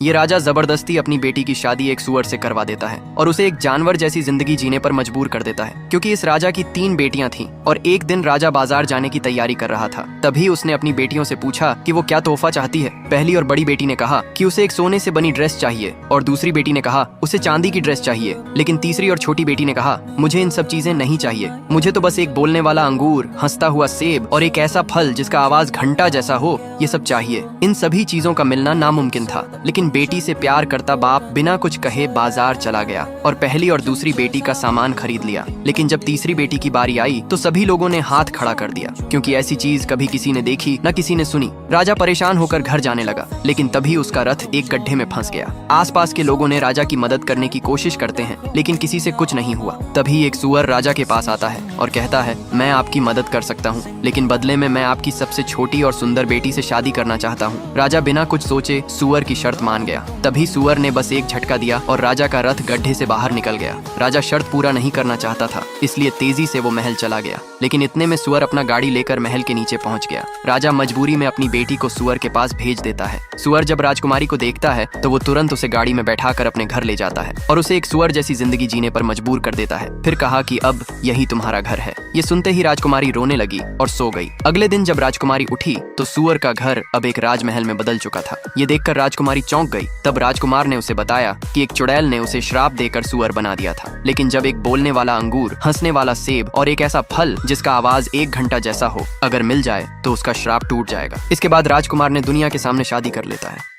ये राजा जबरदस्ती अपनी बेटी की शादी एक सुअर से करवा देता है और उसे एक जानवर जैसी जिंदगी जीने पर मजबूर कर देता है, क्योंकि इस राजा की 3 बेटियां थीं और एक दिन राजा बाजार जाने की तैयारी कर रहा था। तभी उसने अपनी बेटियों से पूछा कि वो क्या तोहफा चाहती है। पहली और बड़ी बेटी ने कहा कि उसे एक सोने से बनी ड्रेस चाहिए और दूसरी बेटी ने कहा उसे चांदी की ड्रेस चाहिए। लेकिन तीसरी और छोटी बेटी ने कहा मुझे इन सब चीजें नहीं चाहिए, मुझे तो बस एक बोलने वाला अंगूर, हंसता हुआ सेब और एक ऐसा फल जिसका आवाज घंटा जैसा हो, ये सब चाहिए। इन सभी चीजों का मिलना नामुमकिन था, लेकिन बेटी से प्यार करता बाप बिना कुछ कहे बाजार चला गया और पहली और दूसरी बेटी का सामान खरीद लिया। लेकिन जब तीसरी बेटी की बारी आई तो सभी लोगों ने हाथ खड़ा कर दिया, क्योंकि ऐसी चीज कभी किसी ने देखी न किसी ने सुनी। राजा परेशान होकर घर जाने लगा, लेकिन तभी उसका रथ एक गड्ढे में फंस गया। आसपास के लोगों ने राजा की मदद करने की कोशिश करते हैं, लेकिन किसी से कुछ नहीं हुआ। तभी एक सुअर राजा के पास आता है और कहता है मैं आपकी मदद कर सकता हूँ, लेकिन बदले में मैं आपकी सबसे छोटी और सुंदर बेटी से शादी करना चाहता हूँ। राजा बिना कुछ सोचे सुअर की शर्त मान गया। तभी सुअर ने बस एक झटका दिया और राजा का रथ गड्ढे से बाहर निकल गया। राजा शर्त पूरा नहीं करना चाहता था, इसलिए तेजी से वो महल चला गया। लेकिन इतने में सुअर अपना गाड़ी लेकर महल के नीचे पहुंच गया। राजा मजबूरी में अपनी बेटी को सुअर के पास भेज देता है। सुअर जब राजकुमारी को देखता है तो वो तुरंत उसे गाड़ी में बैठाकर अपने घर ले जाता है और उसे एक सुअर जैसी जिंदगी जीने पर मजबूर कर देता है। फिर कहा कि अब यही तुम्हारा घर है। ये सुनते ही राजकुमारी रोने लगी और सो गई। अगले दिन जब राजकुमारी उठी तो सुअर का घर अब एक राजमहल में बदल चुका था। ये देखकर राजकुमारी चौंक गई। तब राजकुमार ने उसे बताया कि एक चुड़ैल ने उसे श्राप देकर सुअर बना दिया था, लेकिन जब एक बोलने वाला अंगूर, हंसने वाला सेब और एक ऐसा फल जिसका आवाज 1 घंटा जैसा हो अगर मिल जाए तो उसका श्राप टूट जाएगा। इसके बाद राजकुमार ने दुनिया के सामने शादी कर लेता है।